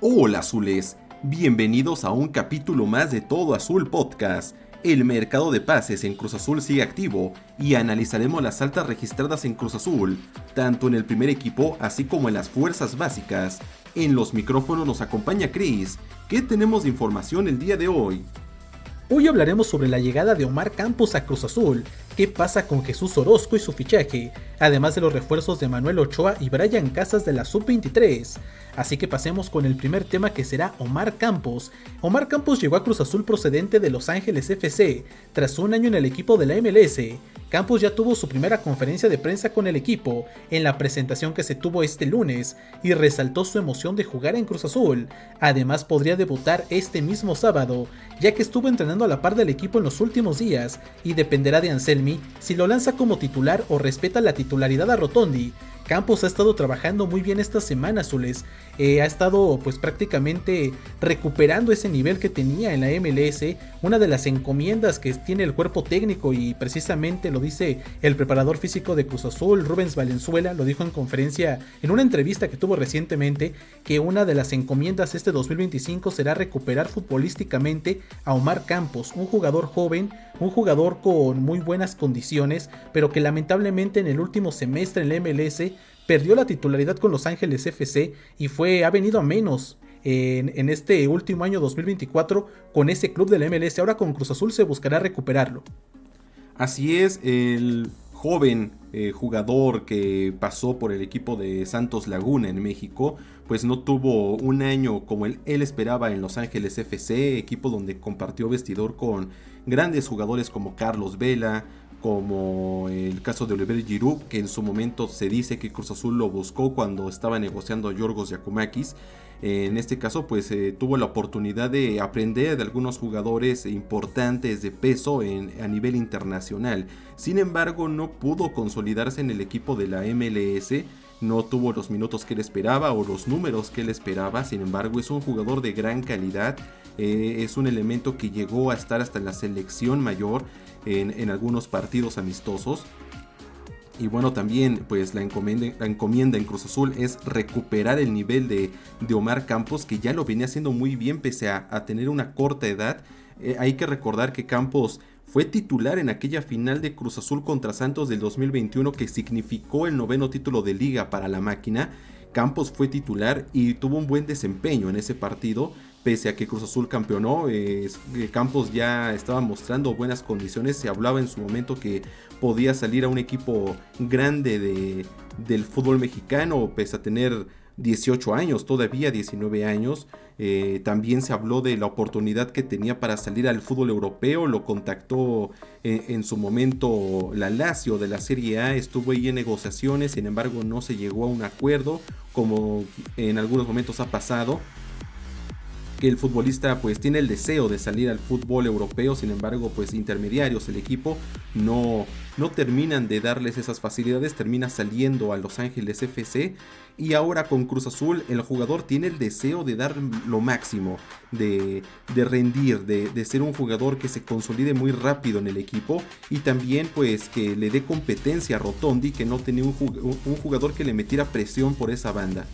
Hola azules, bienvenidos a un capítulo más de Todo Azul Podcast. El mercado de pases en Cruz Azul sigue activo y analizaremos las altas registradas en Cruz Azul, tanto en el primer equipo así como en las fuerzas básicas. En los micrófonos nos acompaña Chris. ¿Qué tenemos de información el día de hoy? Hoy hablaremos sobre la llegada de Omar Campos a Cruz Azul, qué pasa con Jesús Orozco y su fichaje, además de los refuerzos de Manuel Ochoa y Brian Casas de la Sub-23. Así que pasemos con el primer tema, que será Omar Campos. Omar Campos llegó a Cruz Azul procedente de Los Ángeles FC, tras un año en el equipo de la MLS. Campos ya tuvo su primera conferencia de prensa con el equipo, en la presentación que se tuvo este lunes, y resaltó su emoción de jugar en Cruz Azul. Además podría debutar este mismo sábado, ya que estuvo entrenando a la par del equipo en los últimos días, y dependerá de Anselmi si lo lanza como titular o respeta la titularidad a Rotondi. Campos ha estado trabajando muy bien esta semana, azules. Ha estado pues prácticamente recuperando ese nivel que tenía en la MLS, una de las encomiendas que tiene el cuerpo técnico, y precisamente lo dice el preparador físico de Cruz Azul, Rubens Valenzuela, lo dijo en conferencia, en una entrevista que tuvo recientemente, que una de las encomiendas este 2025 será recuperar futbolísticamente a Omar Campos, un jugador joven, un jugador con muy buenas condiciones, pero que lamentablemente en el último semestre en la MLS perdió la titularidad con Los Ángeles FC y ha venido a menos en este último año 2024 con ese club de la MLS. Ahora con Cruz Azul se buscará recuperarlo. Así es, el joven jugador que pasó por el equipo de Santos Laguna en México, pues no tuvo un año como él esperaba en Los Ángeles FC, equipo donde compartió vestidor con grandes jugadores como Carlos Vela, como el caso de Oliver Giroud, que en su momento se dice que Cruz Azul lo buscó cuando estaba negociando a Yorgos Giacomakis. En este caso pues tuvo la oportunidad de aprender de algunos jugadores importantes de peso a nivel internacional. Sin embargo no pudo consolidarse en el equipo de la MLS, no tuvo los minutos que él esperaba o los números que él esperaba. Sin embargo es un jugador de gran calidad, es un elemento que llegó a estar hasta en la selección mayor en algunos partidos amistosos. Y bueno, también pues la encomienda en Cruz Azul es recuperar el nivel de Omar Campos, que ya lo venía haciendo muy bien pese a tener una corta edad. Hay que recordar que Campos fue titular en aquella final de Cruz Azul contra Santos del 2021, que significó el 9º título de liga para la máquina. Campos fue titular y tuvo un buen desempeño en ese partido. Pese a que Cruz Azul campeonó, Campos ya estaba mostrando buenas condiciones. Se hablaba en su momento que podía salir a un equipo grande del fútbol mexicano, pese a tener 18 años, todavía 19 años. También se habló de la oportunidad que tenía para salir al fútbol europeo. Lo contactó en su momento la Lazio de la Serie A, estuvo ahí en negociaciones, sin embargo no se llegó a un acuerdo, como en algunos momentos ha pasado, que el futbolista pues tiene el deseo de salir al fútbol europeo. Sin embargo pues intermediarios, el equipo no terminan de darles esas facilidades, termina saliendo a Los Ángeles FC. Y ahora con Cruz Azul el jugador tiene el deseo de dar lo máximo, de rendir, de ser un jugador que se consolide muy rápido en el equipo, y también pues que le dé competencia a Rotondi, que no tenía un jugador que le metiera presión por esa banda.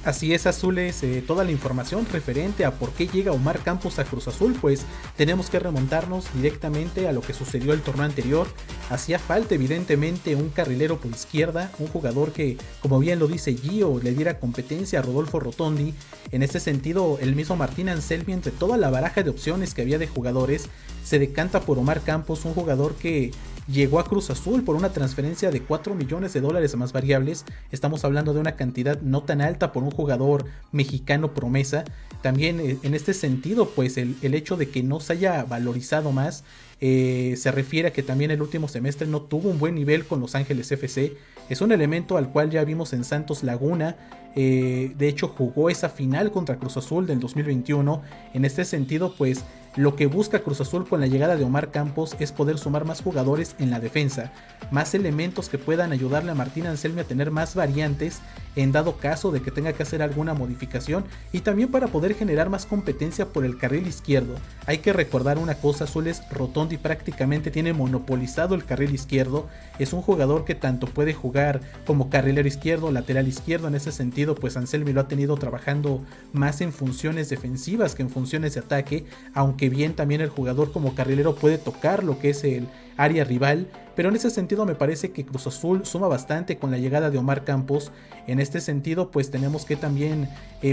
Así es, azules, toda la información referente a por qué llega Omar Campos a Cruz Azul, pues tenemos que remontarnos directamente a lo que sucedió el torneo anterior. Hacía falta evidentemente un carrilero por izquierda, un jugador que, como bien lo dice Gio, le diera competencia a Rodolfo Rotondi. En este sentido, el mismo Martín Anselmi, entre toda la baraja de opciones que había de jugadores, se decanta por Omar Campos, un jugador que llegó a Cruz Azul por una transferencia de $4 millones más variables. Estamos hablando de una cantidad no tan alta por un jugador mexicano promesa. También en este sentido pues el hecho de que no se haya valorizado más se refiere a que también el último semestre no tuvo un buen nivel con Los Ángeles FC. Es un elemento al cual ya vimos en Santos Laguna. De hecho jugó esa final contra Cruz Azul del 2021. En este sentido pues Lo que busca Cruz Azul con la llegada de Omar Campos es poder sumar más jugadores en la defensa, más elementos que puedan ayudarle a Martín Anselmi a tener más variantes en dado caso de que tenga que hacer alguna modificación, y también para poder generar más competencia por el carril izquierdo. Hay que recordar una cosa, Azules: Rotondi prácticamente tiene monopolizado el carril izquierdo. Es un jugador que tanto puede jugar como carrilero izquierdo, lateral izquierdo. En ese sentido, pues Anselmi lo ha tenido trabajando más en funciones defensivas que en funciones de ataque, aunque bien también el jugador como carrilero puede tocar lo que es el área rival, pero en ese sentido me parece que Cruz Azul suma bastante con la llegada de Omar Campos. En este sentido, pues tenemos que también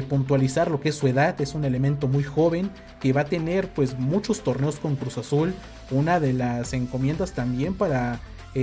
puntualizar lo que es su edad. Es un elemento muy joven que va a tener pues muchos torneos con Cruz Azul. Una de las encomiendas también para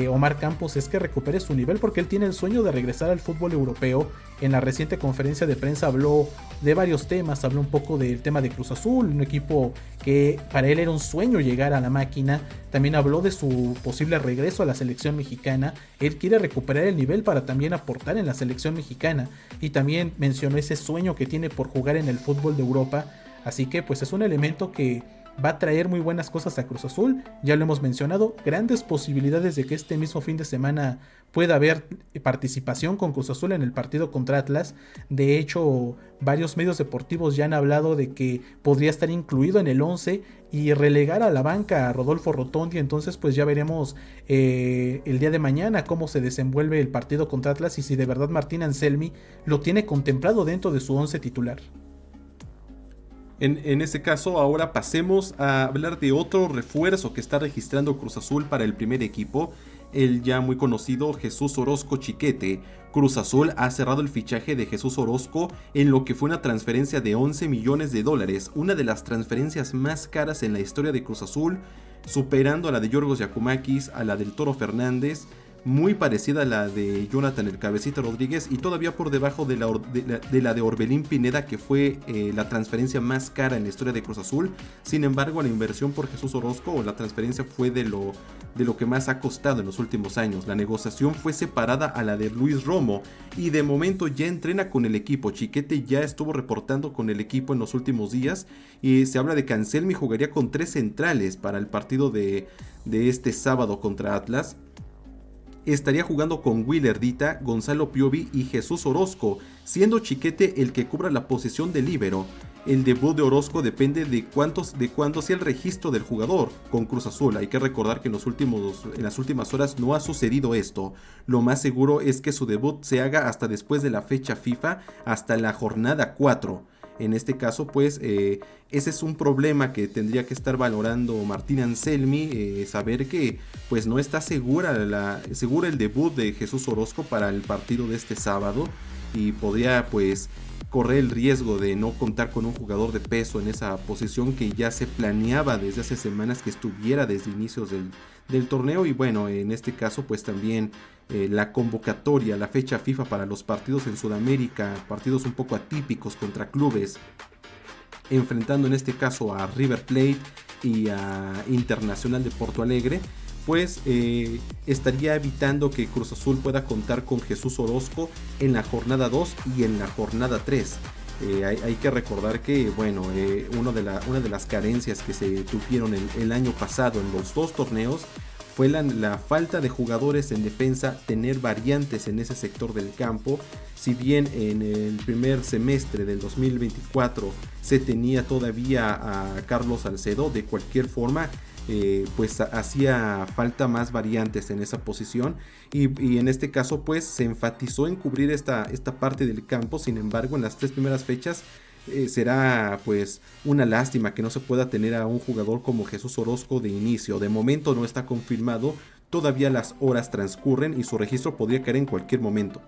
Omar Campos es que recupere su nivel, porque él tiene el sueño de regresar al fútbol europeo. En la reciente conferencia de prensa habló de varios temas, habló un poco del tema de Cruz Azul, un equipo que para él era un sueño llegar a la máquina. También habló de su posible regreso a la selección mexicana. Él quiere recuperar el nivel para también aportar en la selección mexicana, y también mencionó ese sueño que tiene por jugar en el fútbol de Europa. Así que pues es un elemento que va a traer muy buenas cosas a Cruz Azul. Ya lo hemos mencionado, grandes posibilidades de que este mismo fin de semana pueda haber participación con Cruz Azul en el partido contra Atlas. De hecho, varios medios deportivos ya han hablado de que podría estar incluido en el 11 y relegar a la banca a Rodolfo Rotondi. Entonces pues ya veremos el día de mañana cómo se desenvuelve el partido contra Atlas y si de verdad Martín Anselmi lo tiene contemplado dentro de su 11 titular. En ese caso, ahora pasemos a hablar de otro refuerzo que está registrando Cruz Azul para el primer equipo, el ya muy conocido Jesús Orozco Chiquete. Cruz Azul ha cerrado el fichaje de Jesús Orozco en lo que fue una transferencia de 11 millones de dólares, una de las transferencias más caras en la historia de Cruz Azul, superando a la de Yorgos Giacomakis, a la del Toro Fernández, muy parecida a la de Jonathan el Cabecita Rodríguez, y todavía por debajo de la de Orbelín Pineda, que fue la transferencia más cara en la historia de Cruz Azul. Sin embargo, la inversión por Jesús Orozco, o la transferencia, fue de lo que más ha costado en los últimos años. La negociación fue separada a la de Luis Romo, y de momento ya entrena con el equipo. Chiquete ya estuvo reportando con el equipo en los últimos días, y se habla de que Anselmi jugaría con 3 centrales para el partido de este sábado contra Atlas. Estaría jugando con Willer Dita, Gonzalo Piovi y Jesús Orozco, siendo Chiquete el que cubra la posición de líbero. El debut de Orozco depende de cuándo sea el registro del jugador con Cruz Azul. Hay que recordar que en las últimas horas no ha sucedido esto. Lo más seguro es que su debut se haga hasta después de la fecha FIFA, hasta la jornada 4. En este caso, pues, ese es un problema que tendría que estar valorando Martín Anselmi, saber que pues no está seguro el debut de Jesús Orozco para el partido de este sábado, y podría pues correr el riesgo de no contar con un jugador de peso en esa posición que ya se planeaba desde hace semanas que estuviera desde inicios del torneo. Y bueno, en este caso pues también la convocatoria, la fecha FIFA para los partidos en Sudamérica, partidos un poco atípicos contra clubes, enfrentando en este caso a River Plate y a Internacional de Porto Alegre, pues estaría evitando que Cruz Azul pueda contar con Jesús Orozco en la jornada 2 y en la jornada 3. Hay que recordar que bueno, una de las carencias que se tuvieron el año pasado en los dos torneos fue la falta de jugadores en defensa, tener variantes en ese sector del campo. Si bien en el primer semestre del 2024 se tenía todavía a Carlos Salcedo, de cualquier forma pues hacía falta más variantes en esa posición, y en este caso pues se enfatizó en cubrir esta parte del campo. Sin embargo, en las 3 primeras fechas será pues una lástima que no se pueda tener a un jugador como Jesús Orozco de inicio. De momento no está confirmado, todavía las horas transcurren y su registro podría caer en cualquier momento.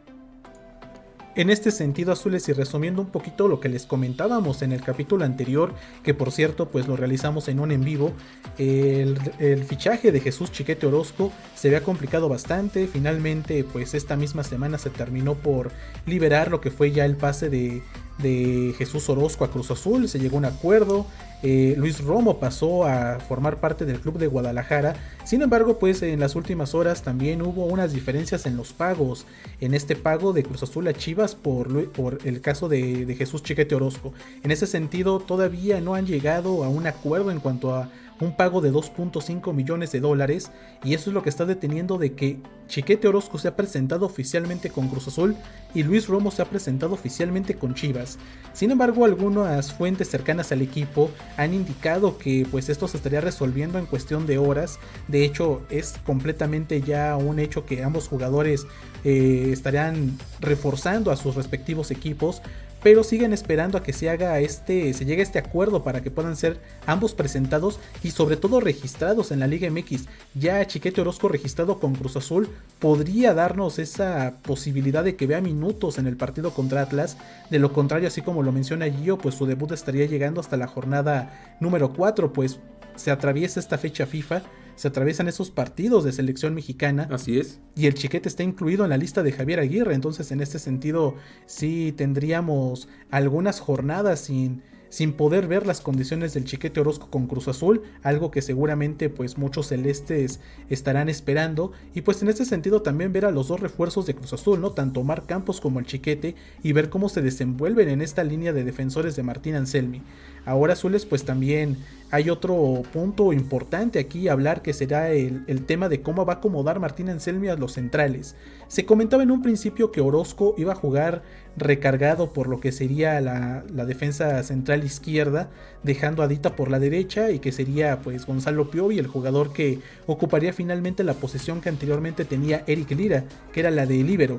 En este sentido, Azules, y resumiendo un poquito lo que les comentábamos en el capítulo anterior, que por cierto pues lo realizamos en un en vivo, el fichaje de Jesús Chiquete Orozco se había complicado bastante. Finalmente pues esta misma semana se terminó por liberar lo que fue ya el pase de Jesús Orozco a Cruz Azul. Se llegó a un acuerdo, Luis Romo pasó a formar parte del club de Guadalajara. Sin embargo, pues en las últimas horas también hubo unas diferencias en los pagos, en este pago de Cruz Azul a Chivas por el caso de Jesús Chiquete Orozco. En ese sentido, todavía no han llegado a un acuerdo en cuanto a un pago de 2.5 millones de dólares, y eso es lo que está deteniendo de que Chiquete Orozco se ha presentado oficialmente con Cruz Azul y Luis Romo se ha presentado oficialmente con Chivas. Sin embargo, algunas fuentes cercanas al equipo han indicado que pues esto se estaría resolviendo en cuestión de horas. De hecho, es completamente ya un hecho que ambos jugadores estarían reforzando a sus respectivos equipos, pero siguen esperando a que se llegue a este acuerdo para que puedan ser ambos presentados y sobre todo registrados en la Liga MX. Ya Chiquete Orozco registrado con Cruz Azul podría darnos esa posibilidad de que vea minutos en el partido contra Atlas. De lo contrario, así como lo menciona Gio, pues su debut estaría llegando hasta la jornada número 4, pues se atraviesa esta fecha FIFA, se atraviesan esos partidos de selección mexicana. Así es. Y el Chiquete está incluido en la lista de Javier Aguirre. Entonces, en este sentido, sí tendríamos algunas jornadas sin poder ver las condiciones del Chiquete Orozco con Cruz Azul, algo que seguramente pues muchos celestes estarán esperando. Y pues en este sentido también ver a los dos refuerzos de Cruz Azul, ¿no? Tanto Omar Campos como el Chiquete, y ver cómo se desenvuelven en esta línea de defensores de Martín Anselmi. Ahora, azules, pues también hay otro punto importante aquí a hablar, que será el tema de cómo va a acomodar Martín Anselmi a los centrales. Se comentaba en un principio que Orozco iba a jugar recargado por lo que sería la defensa central izquierda, dejando a Dita por la derecha, y que sería pues Gonzalo Piovi el jugador que ocuparía finalmente la posición que anteriormente tenía Eric Lira, que era la de líbero.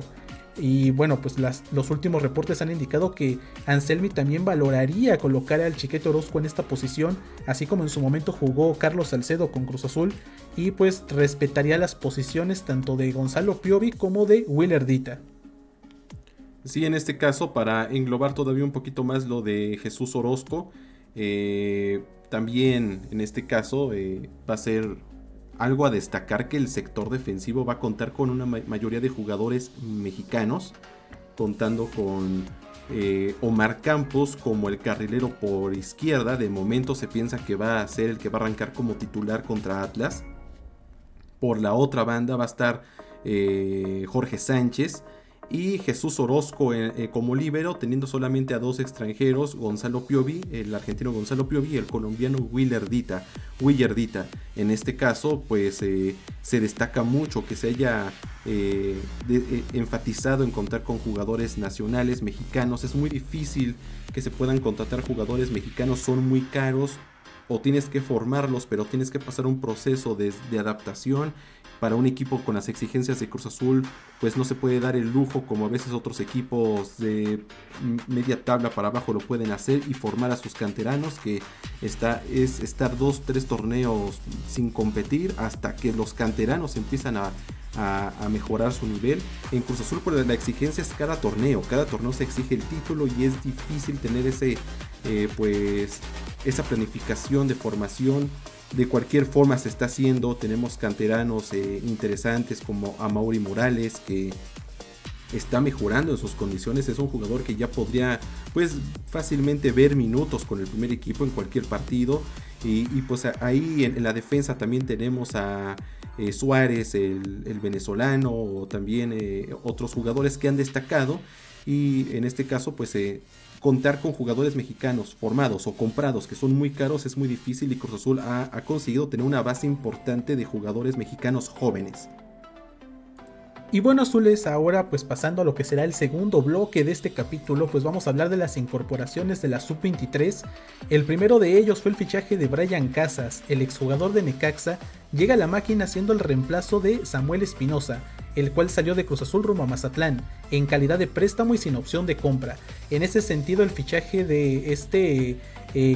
Y bueno, pues los últimos reportes han indicado que Anselmi también valoraría colocar al Chiquete Orozco en esta posición, así como en su momento jugó Carlos Salcedo con Cruz Azul, y pues respetaría las posiciones tanto de Gonzalo Piovi como de Willer Dita. Sí, en este caso, para englobar todavía un poquito más lo de Jesús Orozco, también en este caso va a ser algo a destacar que el sector defensivo va a contar con una mayoría de jugadores mexicanos, contando con Omar Campos como el carrilero por izquierda. De momento se piensa que va a ser el que va a arrancar como titular contra Atlas. Por la otra banda va a estar Jorge Sánchez y Jesús Orozco como líbero, teniendo solamente a dos extranjeros, Gonzalo Piovi, el argentino Gonzalo Piovi, y el colombiano Willer Dita. En este caso, pues se destaca mucho que se haya enfatizado en contar con jugadores nacionales mexicanos. Es muy difícil que se puedan contratar jugadores mexicanos, son muy caros, o tienes que formarlos, pero tienes que pasar un proceso de adaptación. Para un equipo con las exigencias de Cruz Azul, pues no se puede dar el lujo como a veces otros equipos de media tabla para abajo lo pueden hacer, y formar a sus canteranos, que es estar 2-3 torneos sin competir hasta que los canteranos empiezan a mejorar su nivel. En Cruz Azul, por la exigencia es cada torneo se exige el título, y es difícil tener esa planificación de formación. De cualquier forma se está haciendo. Tenemos canteranos interesantes como Amaury Morales, que está mejorando en sus condiciones. Es un jugador que ya podría pues fácilmente ver minutos con el primer equipo en cualquier partido. Y pues ahí en la defensa también tenemos a Suárez, el venezolano, o también otros jugadores que han destacado. Y en este caso pues contar con jugadores mexicanos formados o comprados que son muy caros es muy difícil, y Cruz Azul ha conseguido tener una base importante de jugadores mexicanos jóvenes. Y bueno, azules, ahora pues pasando a lo que será el segundo bloque de este capítulo, pues vamos a hablar de las incorporaciones de la Sub-23. El primero de ellos fue el fichaje de Brian Casas, el exjugador de Necaxa. Llega a la máquina siendo el reemplazo de Samuel Espinosa, el cual salió de Cruz Azul rumbo a Mazatlán, en calidad de préstamo y sin opción de compra. En ese sentido, el fichaje de este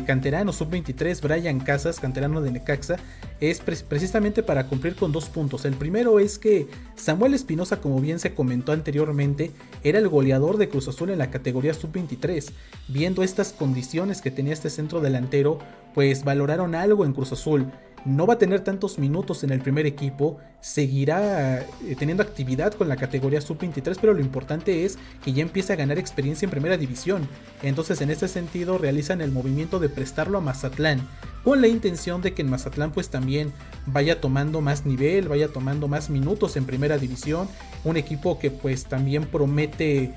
canterano Sub-23, Brian Casas, canterano de Necaxa, es precisamente para cumplir con dos puntos. El primero es que Samuel Espinosa, como bien se comentó anteriormente, era el goleador de Cruz Azul en la categoría Sub-23. Viendo estas condiciones que tenía este centro delantero, pues valoraron algo en Cruz Azul. no va a tener tantos minutos en el primer equipo, seguirá teniendo actividad con la categoría sub-23, pero lo importante es que ya empiece a ganar experiencia en primera división. Entonces en este sentido realizan el movimiento de prestarlo a Mazatlán, con la intención de que en Mazatlán pues también vaya tomando más nivel, vaya tomando más minutos en primera división, un equipo que pues también promete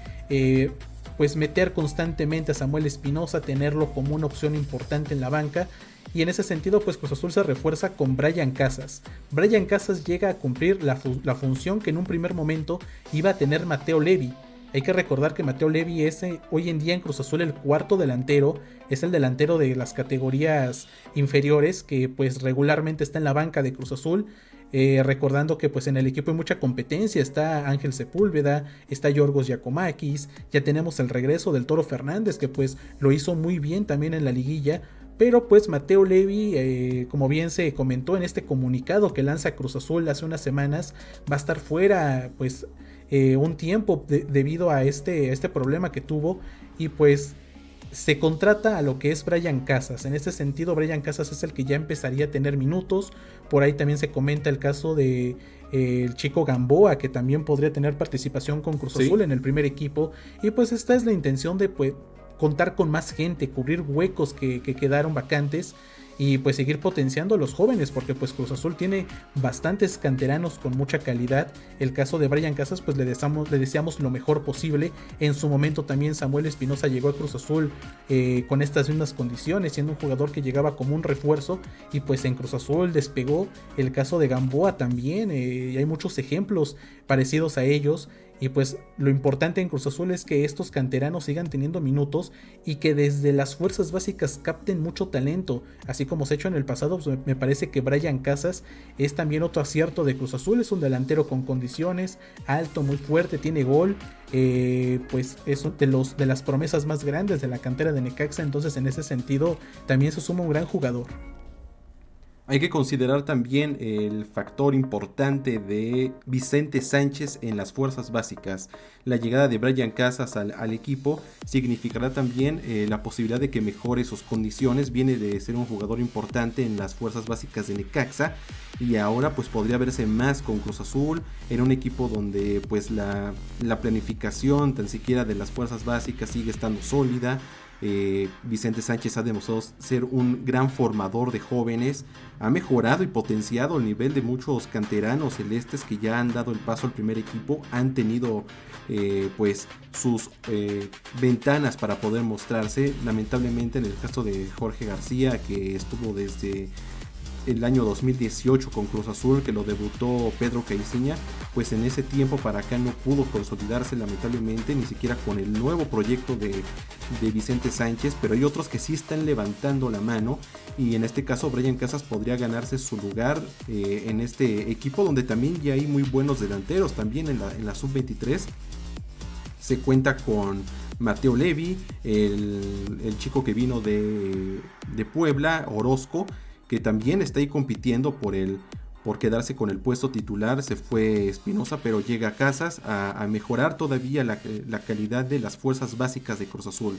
pues meter constantemente a Samuel Espinosa, tenerlo como una opción importante en la banca. Y en ese sentido pues Cruz Azul se refuerza con Brian Casas. Brian Casas llega a cumplir la función que en un primer momento iba a tener Mateo Levi. Hay que recordar que Mateo Levi es hoy en día en Cruz Azul el cuarto delantero, es el delantero de las categorías inferiores que pues regularmente está en la banca de Cruz Azul. Recordando que pues en el equipo hay mucha competencia, está Ángel Sepúlveda, está Yorgos Giacomakis, ya tenemos el regreso del Toro Fernández que pues lo hizo muy bien también en la liguilla. Pero pues Mateo Levi, como bien se comentó en este comunicado que lanza Cruz Azul hace unas semanas, va a estar fuera pues un tiempo debido a este problema que tuvo, y pues se contrata a lo que es Brian Casas. En este sentido Brian Casas es el que ya empezaría a tener minutos. Por ahí también se comenta el caso de el chico Gamboa, que también podría tener participación con Cruz Azul en el primer equipo. Y pues esta es la intención de pues contar con más gente, cubrir huecos que quedaron vacantes y pues seguir potenciando a los jóvenes, porque pues Cruz Azul tiene bastantes canteranos con mucha calidad. El caso de Brian Casas pues le deseamos lo mejor posible. En su momento también Samuel Espinosa llegó a Cruz Azul con estas mismas condiciones, siendo un jugador que llegaba como un refuerzo y pues en Cruz Azul despegó. El caso de Gamboa también, y hay muchos ejemplos parecidos a ellos. Y pues lo importante en Cruz Azul es que estos canteranos sigan teniendo minutos y que desde las fuerzas básicas capten mucho talento, así como se ha hecho en el pasado. Pues me parece que Brian Casas es también otro acierto de Cruz Azul. Es un delantero con condiciones, alto, muy fuerte, tiene gol, pues es de las promesas más grandes de la cantera de Necaxa. Entonces en ese sentido también se suma un gran jugador. Hay que considerar también el factor importante de Vicente Sánchez en las fuerzas básicas. La llegada de Brian Casas al equipo significará también la posibilidad de que mejore sus condiciones. Viene de ser un jugador importante en las fuerzas básicas de Necaxa y ahora pues podría verse más con Cruz Azul, en un equipo donde pues la planificación tan siquiera de las fuerzas básicas sigue estando sólida. Vicente Sánchez ha demostrado ser un gran formador de jóvenes, ha mejorado y potenciado el nivel de muchos canteranos celestes que ya han dado el paso al primer equipo, han tenido pues sus ventanas para poder mostrarse. Lamentablemente en el caso de Jorge García, que estuvo desde el año 2018 con Cruz Azul, que lo debutó Pedro Caiciña, pues en ese tiempo para acá no pudo consolidarse lamentablemente, ni siquiera con el nuevo proyecto de Vicente Sánchez, pero hay otros que sí están levantando la mano, y en este caso Brian Casas podría ganarse su lugar en este equipo, donde también ya hay muy buenos delanteros. También en la sub-23 se cuenta con Mateo Levi, el chico que vino de Puebla, Orozco, que también está ahí compitiendo por quedarse con el puesto titular. Se fue Espinosa, pero llega a Casas a mejorar todavía la calidad de las fuerzas básicas de Cruz Azul.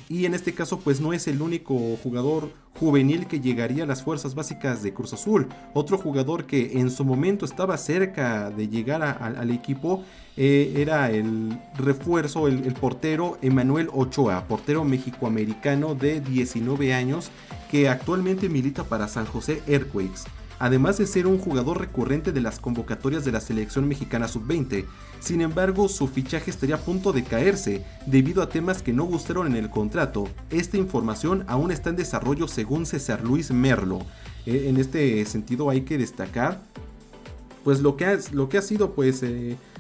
Y en este caso pues no es el único jugador juvenil que llegaría a las fuerzas básicas de Cruz Azul. Otro jugador que en su momento estaba cerca de llegar al equipo era el refuerzo, el portero Emanuel Ochoa, portero mexicoamericano de 19 años que actualmente milita para San José Earthquakes. Además de ser un jugador recurrente de las convocatorias de la selección mexicana sub-20. Sin embargo, su fichaje estaría a punto de caerse debido a temas que no gustaron en el contrato. Esta información aún está en desarrollo según César Luis Merlo. En este sentido hay que destacar pues lo que ha sido pues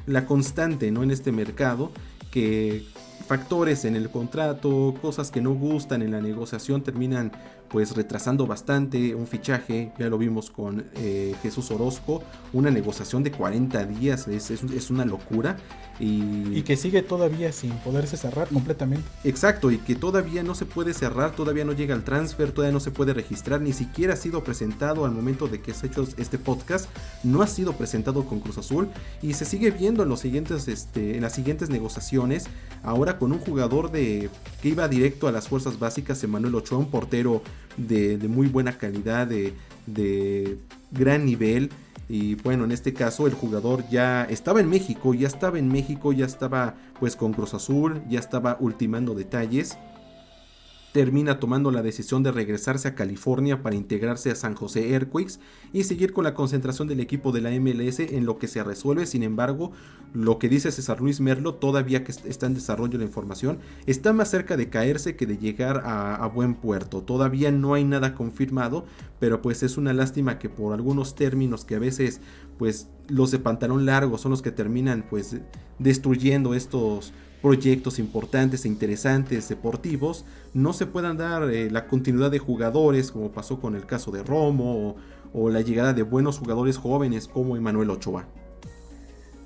la constante, ¿no?, en este mercado, que factores en el contrato, cosas que no gustan en la negociación terminan pues retrasando bastante un fichaje. Ya lo vimos con Jesús Orozco, una negociación de 40 días, es una locura. Y que sigue todavía sin poderse cerrar completamente. Exacto, y que todavía no se puede cerrar, todavía no llega el transfer, todavía no se puede registrar, ni siquiera ha sido presentado al momento de que se ha hecho este podcast, no ha sido presentado con Cruz Azul, y se sigue viendo en las siguientes negociaciones, ahora con un jugador que iba directo a las fuerzas básicas, Emanuel Ochoa, un portero de muy buena calidad, de gran nivel. Y bueno, en este caso el jugador ya estaba en México, ya estaba pues con Cruz Azul, ya estaba ultimando detalles. Termina tomando la decisión de regresarse a California para integrarse a San José Earthquakes y seguir con la concentración del equipo de la MLS en lo que se resuelve. Sin embargo, lo que dice César Luis Merlo, todavía que está en desarrollo la información, está más cerca de caerse que de llegar a buen puerto. Todavía no hay nada confirmado, pero pues es una lástima que por algunos términos que a veces pues los de pantalón largo son los que terminan pues destruyendo estos proyectos importantes e interesantes deportivos, no se puedan dar la continuidad de jugadores como pasó con el caso de Romo o la llegada de buenos jugadores jóvenes como Emanuel Ochoa.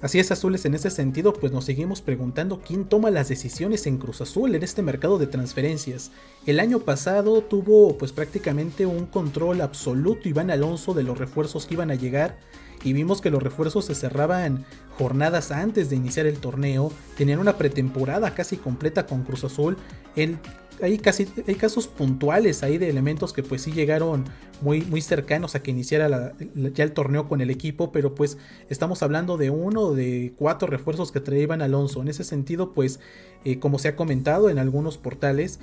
Así es, Azules, en ese sentido pues nos seguimos preguntando quién toma las decisiones en Cruz Azul en este mercado de transferencias. El año pasado tuvo pues prácticamente un control absoluto Iván Alonso de los refuerzos que iban a llegar, y vimos que los refuerzos se cerraban jornadas antes de iniciar el torneo, tenían una pretemporada casi completa con Cruz Azul. Hay casos puntuales ahí de elementos que pues sí llegaron muy cercanos a que iniciara ya el torneo con el equipo, pero pues estamos hablando de 1 de 4 refuerzos que traía Iván Alonso. En ese sentido pues como se ha comentado en algunos portales,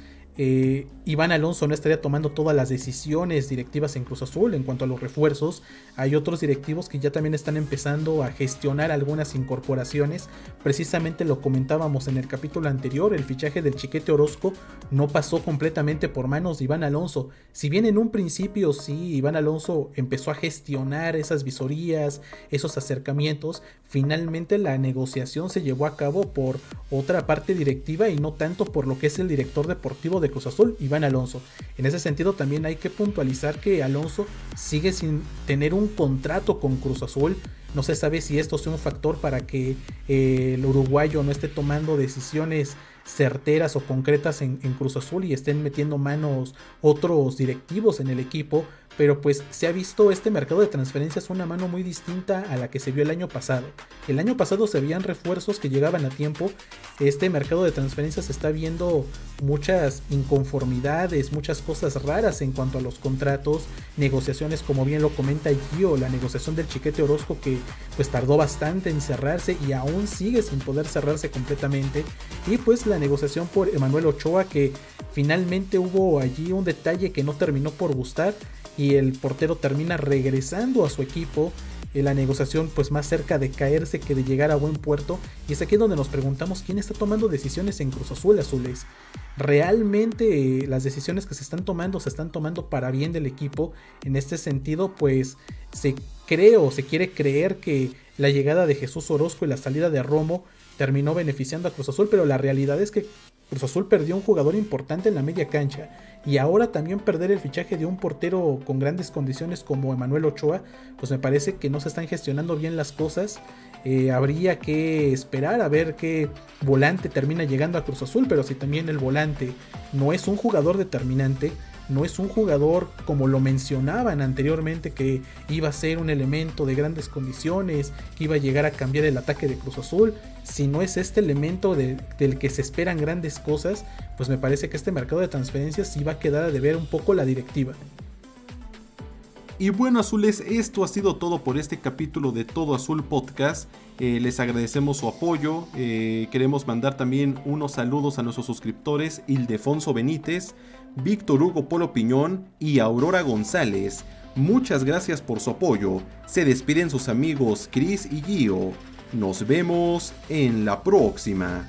Iván Alonso no estaría tomando todas las decisiones directivas en Cruz Azul en cuanto a los refuerzos. Hay otros directivos que ya también están empezando a gestionar algunas incorporaciones. Precisamente lo comentábamos en el capítulo anterior, el fichaje del Chiquete Orozco no pasó completamente por manos de Iván Alonso. Si bien en un principio sí, Iván Alonso empezó a gestionar esas visorías, esos acercamientos, finalmente la negociación se llevó a cabo por otra parte directiva y no tanto por lo que es el director deportivo de Cruz Azul, Iván Alonso. En ese sentido también hay que puntualizar que Alonso sigue sin tener un contrato con Cruz Azul. No se sabe si esto sea un factor para que el uruguayo no esté tomando decisiones certeras o concretas en Cruz Azul y estén metiendo manos otros directivos en el equipo, pero pues se ha visto este mercado de transferencias una mano muy distinta a la que se vio el año pasado. El año pasado se veían refuerzos que llegaban a tiempo. Este mercado de transferencias está viendo muchas inconformidades, muchas cosas raras en cuanto a los contratos, negociaciones como bien lo comenta Gio, la negociación del Chiquete Orozco que pues tardó bastante en cerrarse y aún sigue sin poder cerrarse completamente, y pues la negociación por Emanuel Ochoa, que finalmente hubo allí un detalle que no terminó por gustar y el portero termina regresando a su equipo. La negociación pues más cerca de caerse que de llegar a buen puerto, y es aquí donde nos preguntamos quién está tomando decisiones en Cruz Azul, Azules. Realmente las decisiones que se están tomando para bien del equipo. En este sentido pues se quiere creer que la llegada de Jesús Orozco y la salida de Romo terminó beneficiando a Cruz Azul, pero la realidad es que Cruz Azul perdió un jugador importante en la media cancha, y ahora también perder el fichaje de un portero con grandes condiciones como Emanuel Ochoa, pues me parece que no se están gestionando bien las cosas. Habría que esperar a ver qué volante termina llegando a Cruz Azul, pero si también el volante no es un jugador determinante, no es un jugador como lo mencionaban anteriormente, que iba a ser un elemento de grandes condiciones, que iba a llegar a cambiar el ataque de Cruz Azul, si no es este elemento del que se esperan grandes cosas, pues me parece que este mercado de transferencias sí va a quedar a deber un poco la directiva. Y bueno, Azules, esto ha sido todo por este capítulo de Todo Azul Podcast. Les agradecemos su apoyo. Queremos mandar también unos saludos a nuestros suscriptores Ildefonso Benítez, Víctor Hugo Polo Piñón y Aurora González. Muchas gracias por su apoyo. Se despiden sus amigos Chris y Gio. Nos vemos en la próxima.